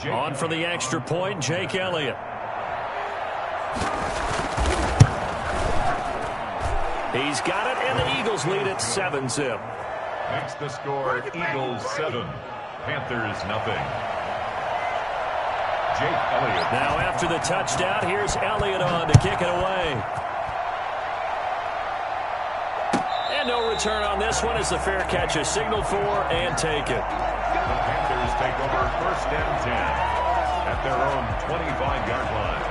On for the extra point, Jake Elliott. He's got it, and the Eagles lead at 7-zip. Makes the score Eagles 7, Panthers nothing. Jake Elliott. Now after the touchdown, here's Elliott on to kick it away. And no return on this one as the fair catch is signaled for and taken. The Panthers take over first and 10 at their own 25-yard line.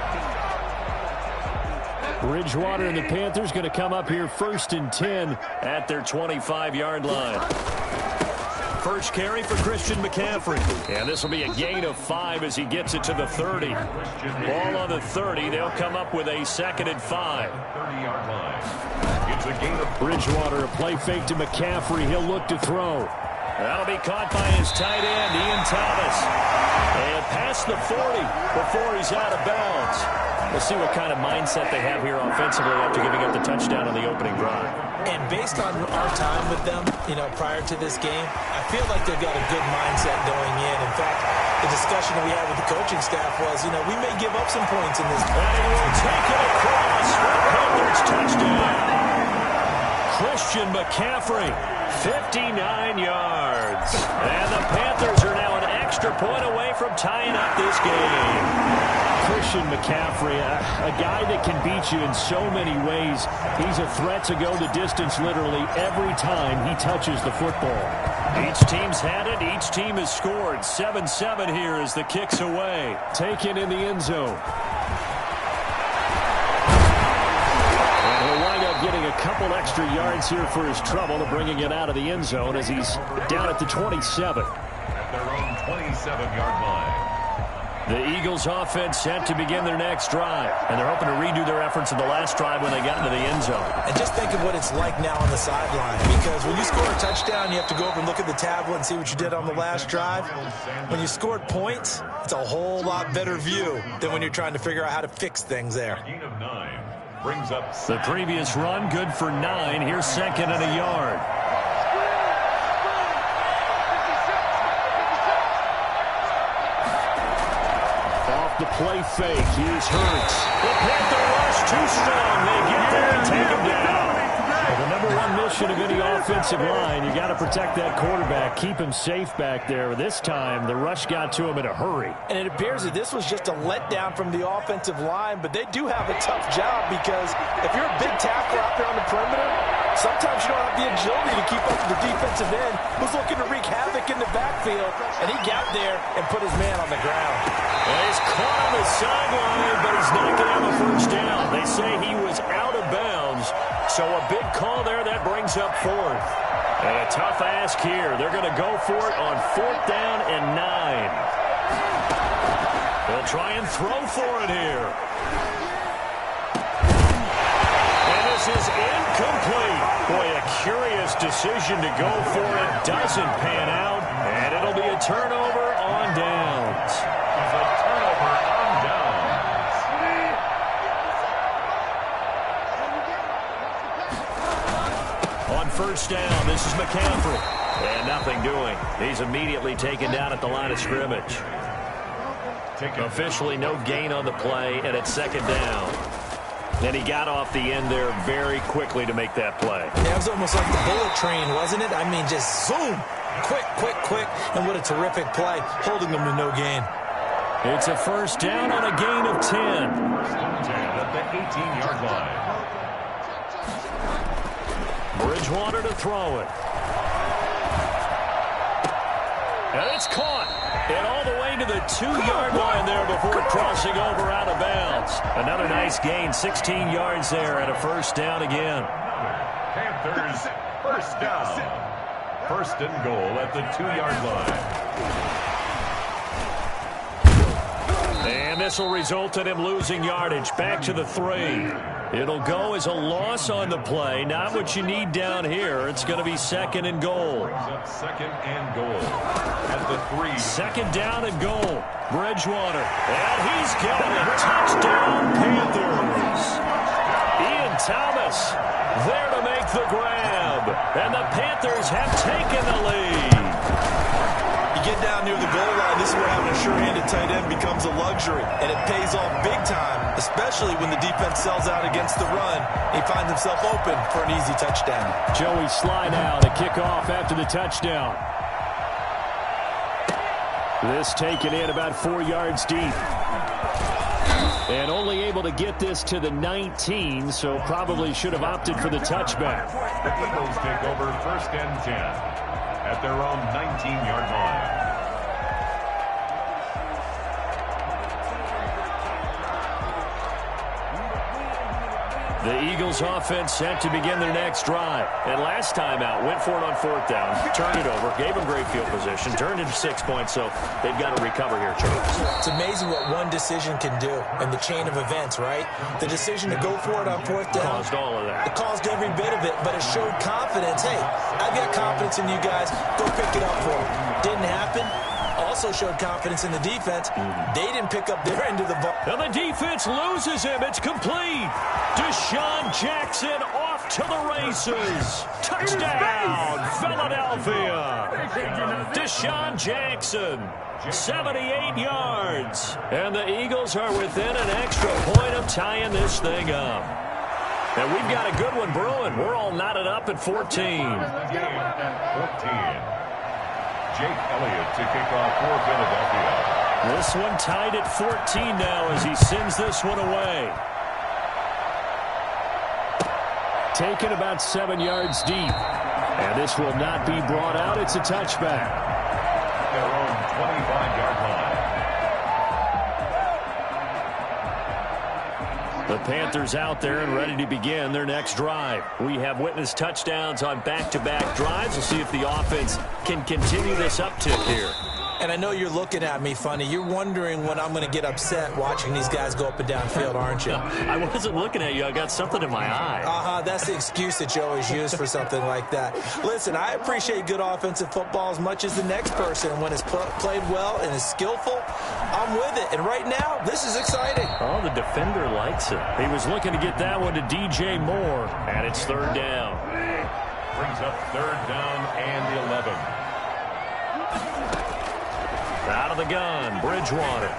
Bridgewater and the Panthers going to come up here first and 10 at their 25-yard line. First carry for Christian McCaffrey. And this will be a gain of 5 as he gets it to the 30. Ball on the 30. They'll come up with a 2nd and 5. 30-yard line. It's a gain of Bridgewater, a play fake to McCaffrey. He'll look to throw. That'll be caught by his tight end, Ian Thomas. And past the 40 before he's out of bounds. We'll see what kind of mindset they have here offensively after giving up the touchdown on the opening drive. And based on our time with them, prior to this game, I feel like they've got a good mindset going in. In fact, the discussion that we had with the coaching staff was, we may give up some points in this game. And he will take it across for the Panthers touchdown. Christian McCaffrey, 59 yards. And the Panthers are now an extra point away from tying up this game. Christian McCaffrey, a guy that can beat you in so many ways. He's a threat to go the distance literally every time he touches the football. Each team's had it. Each team has scored. 7-7 here as the kick's away. Taken in the end zone. And he'll wind up getting a couple extra yards here for his trouble to bringing it out of the end zone as he's down at the 27. at their own 27-yard line. The Eagles offense set to begin their next drive, and they're hoping to redo their efforts in the last drive when they got into the end zone. And just think of what it's like now on the sideline, because when you score a touchdown, you have to go over and look at the tablet and see what you did on the last drive. When you scored points, it's a whole lot better view than when you're trying to figure out how to fix things there. Gain of 9 brings up the previous run, good for 9. Here's second and a yard. The play fake. Here's Hurts. The Panther rush too strong. They get there and take him down. Well, the number one mission of any offensive line, you got to protect that quarterback, keep him safe back there. This time, the rush got to him in a hurry. And it appears that this was just a letdown from the offensive line, but they do have a tough job because if you're a big tackle out there on the perimeter, sometimes you don't have the agility to keep up with the defensive end who's looking to wreak havoc in the backfield, and he got there and put his man on the ground. Well, he's caught on the sideline, but he's not going to have a first down. They say he was out of bounds, so a big call there that brings up fourth. And a tough ask here. They're going to go for it on 4th down and 9. They'll try and throw for it here. And this is incomplete. Boy, a curious decision to go for it. Doesn't pan out, and it'll be a turnover on downs. First down, this is McCaffrey. And nothing doing. He's immediately taken down at the line of scrimmage. Officially no gain on the play, and it's 2nd down. And he got off the end there very quickly to make that play. That was almost like the bullet train, wasn't it? I mean, just zoom. Quick, quick, quick. And what a terrific play, holding them to no gain. It's a first down on a gain of 10. First and 10 at the 18-yard line. Bridgewater to throw it. And it's caught. And all the way to the 2-yard line there before crossing over out of bounds. Another nice gain, 16 yards there and a first down again. Panthers first down. First and goal at the 2-yard line. And this will result in him losing yardage back to the 3. It'll go as a loss on the play. Not what you need down here. It's going to be 2nd and goal. Brings up 2nd and goal at the 3. 2nd down and goal. Bridgewater. And he's got it. Touchdown, Panthers. Ian Thomas there to make the grab. And the Panthers have taken the lead. You get down near the goal line, this is where having a sure-handed tight end becomes a luxury, and it pays off big time, especially when the defense sells out against the run. He finds himself open for an easy touchdown. Joey slide out, a kickoff after the touchdown. This taken in about 4 yards deep. And only able to get this to the 19, so probably should have opted for the touchback. The Eagles take over 1st and 10 at their own 19-yard line. The Eagles offense set to begin their next drive. And last time out, went for it on 4th down, turned it over, gave them great field position, turned into 6 points, so they've got to recover here, Charles. It's amazing what one decision can do in the chain of events, right? The decision to go for it on 4th down. Caused all of that. It caused every bit of it, but it showed confidence. Hey, I've got confidence in you guys. Go pick it up for me. Didn't happen. Also showed confidence in the defense. They didn't pick up their end of the ball. And the defense loses him. It's complete. Deshaun Jackson off to the races. Touchdown, Philadelphia. Deshaun Jackson, 78 yards. And the Eagles are within an extra point of tying this thing up. And we've got a good one brewing. We're all knotted up at 14. Game at 14. Jake Elliott to kick off for Philadelphia. This one tied at 14 now as he sends this one away. Taken about 7 yards deep. And this will not be brought out. It's a touchback. Their own 25-yard line. The Panthers out there and ready to begin their next drive. We have witnessed touchdowns on back-to-back drives. We'll see if the offense can continue this uptick here. And I know you're looking at me funny. You're wondering when I'm going to get upset watching these guys go up and down field, aren't you? I wasn't looking at you. I got something in my eye. That's the excuse that you always use for something like that. Listen, I appreciate good offensive football as much as the next person. When it's played well and is skillful, I'm with it. And right now, this is exciting. Oh, the defender likes it. He was looking to get that one to DJ Moore, and it's 3rd down. Brings up 3rd down and 11. Out of the gun, Bridgewater.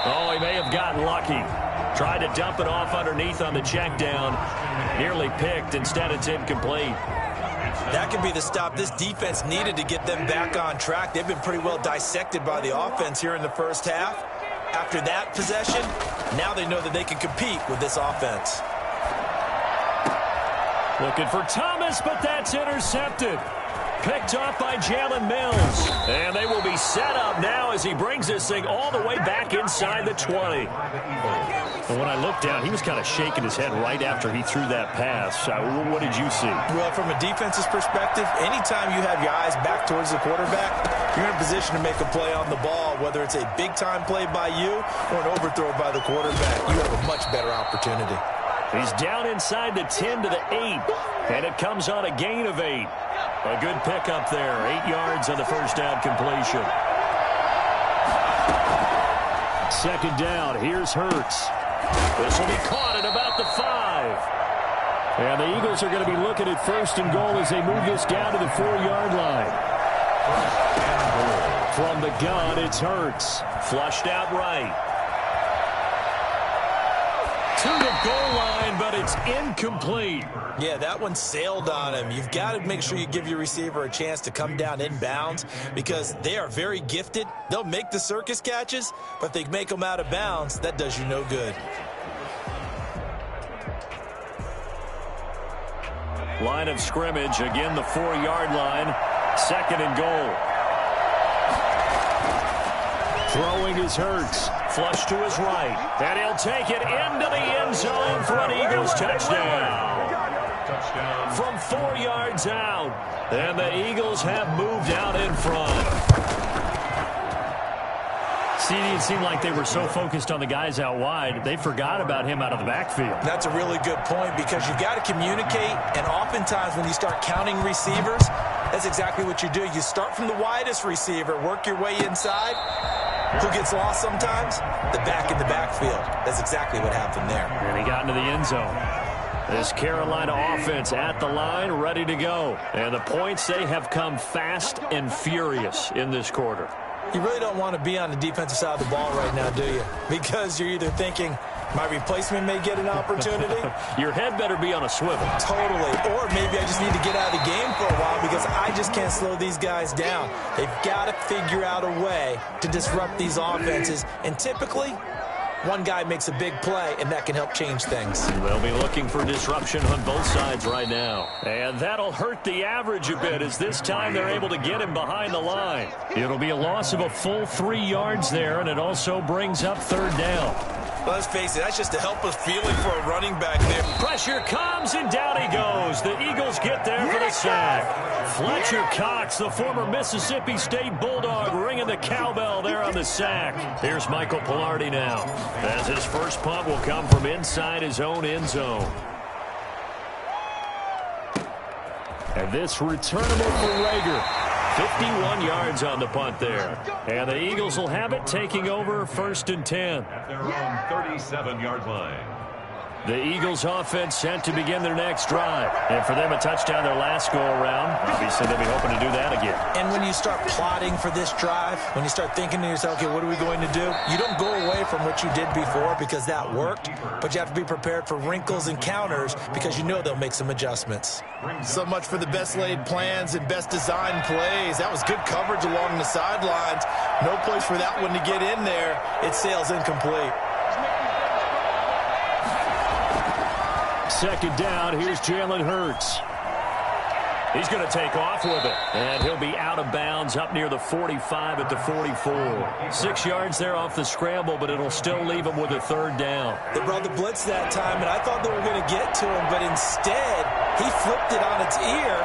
Oh, he may have gotten lucky. Tried to dump it off underneath on the check down. Nearly picked. Instead, it's incomplete. That could be the stop this defense needed to get them back on track. They've been pretty well dissected by the offense here in the first half. After that possession, now they know that they can compete with this offense. Looking for Thomas, but that's intercepted. Picked off by Jalen Mills. And they will be set up now as he brings this thing all the way back inside the 20. And when I looked down, he was kind of shaking his head right after he threw that pass. What did you see? Well, from a defense's perspective, anytime you have your eyes back towards the quarterback, you're in a position to make a play on the ball, whether it's a big-time play by you or an overthrow by the quarterback. You have a much better opportunity. He's down inside the 10 to the 8, and it comes on a gain of 8. A good pickup there, 8 yards on the first down completion. 2nd down, here's Hurts. This will be caught at about the 5. And the Eagles are going to be looking at 1st and goal as they move this down to the 4-yard line. From the gun, it's Hurts. Flushed out right. To the goal line, but it's incomplete. Yeah, that one sailed on him. You've got to make sure you give your receiver a chance to come down inbounds because they are very gifted. They'll make the circus catches, but if they make them out of bounds, that does you no good. Line of scrimmage, again the 4-yard line. 2nd and goal. Throwing is Hurts. Flush to his right. And he'll take it into the end zone for an Eagles touchdown. From 4 yards out. And the Eagles have moved out in front. See, it seemed like they were so focused on the guys out wide, they forgot about him out of the backfield. That's a really good point because you've got to communicate, and oftentimes when you start counting receivers, that's exactly what you do. You start from the widest receiver, work your way inside. Who gets lost sometimes? The back in the backfield. That's exactly what happened there. And he got into the end zone. This Carolina offense at the line, ready to go. And the points, they have come fast and furious in this quarter. You really don't want to be on the defensive side of the ball right now, do you? Because you're either thinking, my replacement may get an opportunity. Your head better be on a swivel. Totally. Or maybe I just need to get out of the game for a while because I just can't slow these guys down. They've got to figure out a way to disrupt these offenses. And typically, one guy makes a big play, and that can help change things. They'll be looking for disruption on both sides right now. And that'll hurt the average a bit as this time they're able to get him behind the line. It'll be a loss of a full 3 yards there, and it also brings up third down. Let's face it, that's just a helpless feeling for a running back there. Pressure comes, and down he goes. The Eagles get there for the sack. Fletcher Cox, the former Mississippi State Bulldog, ringing the cowbell there on the sack. Here's Michael Pilardi now, as his first punt will come from inside his own end zone. And this returnable for Rager. 51 yards on the punt there. And the Eagles will have it, taking over 1st and 10. At their own 37-yard line. The Eagles offense set to begin their next drive. And for them, a touchdown their last go-around. Obviously, they'll be hoping to do that again. And when you start plotting for this drive, when you start thinking to yourself, okay, what are we going to do? You don't go away from what you did before because that worked, but you have to be prepared for wrinkles and counters because you know they'll make some adjustments. So much for the best laid plans and best designed plays. That was good coverage along the sidelines. No place for that one to get in there. It sails incomplete. Second down, here's Jalen Hurts. He's going to take off with it, and he'll be out of bounds up near the 45 at the 44. 6 yards there off the scramble, but it'll still leave him with a third down. They brought the blitz that time, and I thought they were going to get to him, but instead, he flipped it on its ear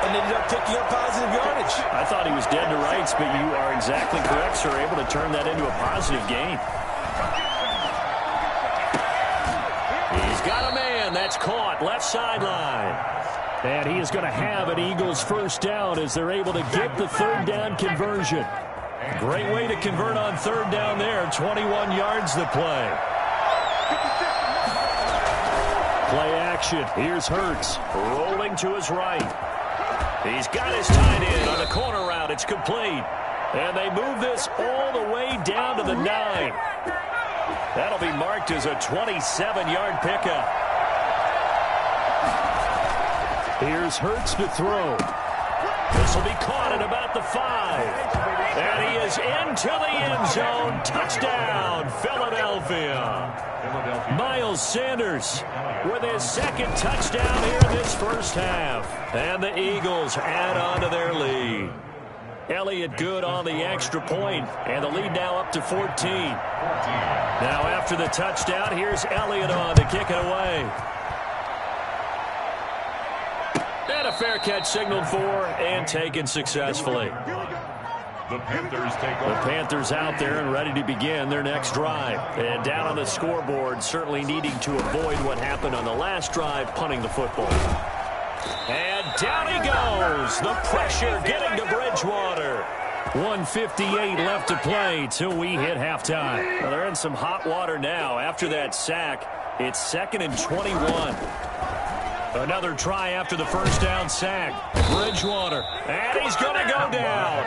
and ended up picking up positive yardage. I thought he was dead to rights, but you are exactly correct, sir, able to turn that into a positive gain. He's got a man that's caught left sideline. And he is going to have an Eagles first down as they're able to get the third down conversion. Great way to convert on third down there. 21 yards the play. Play action. Here's Hurts rolling to his right. He's got his tight end on the corner route. It's complete. And they move this all the way down to the 9. That'll be marked as a 27-yard pickup. Here's Hurts to throw. This will be caught at about the 5. And he is into the end zone. Touchdown, Philadelphia. Miles Sanders with his second touchdown here in this first half. And the Eagles add on to their lead. Elliott good on the extra point, and the lead now up to 14. Now after the touchdown, here's Elliott on to kick it away. And a fair catch signaled for and taken successfully. The Panthers take over. The Panthers out there and ready to begin their next drive. And down on the scoreboard, certainly needing to avoid what happened on the last drive, punting the football. And down he goes. The pressure getting to Bridgewater. 1:58 left to play till we hit halftime. Well, they're in some hot water now. After that sack, it's 2nd and 21. Another try after the first down sack. Bridgewater. And he's going to go down.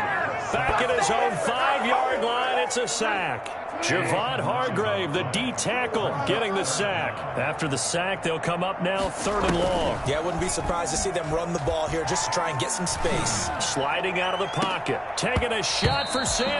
Back at his own 5-yard line, it's a sack. Javon Hargrave, the D tackle, getting the sack. After the sack, they'll come up now 3rd and long. Yeah, I wouldn't be surprised to see them run the ball here just to try and get some space. Sliding out of the pocket. Taking a shot for Sanders.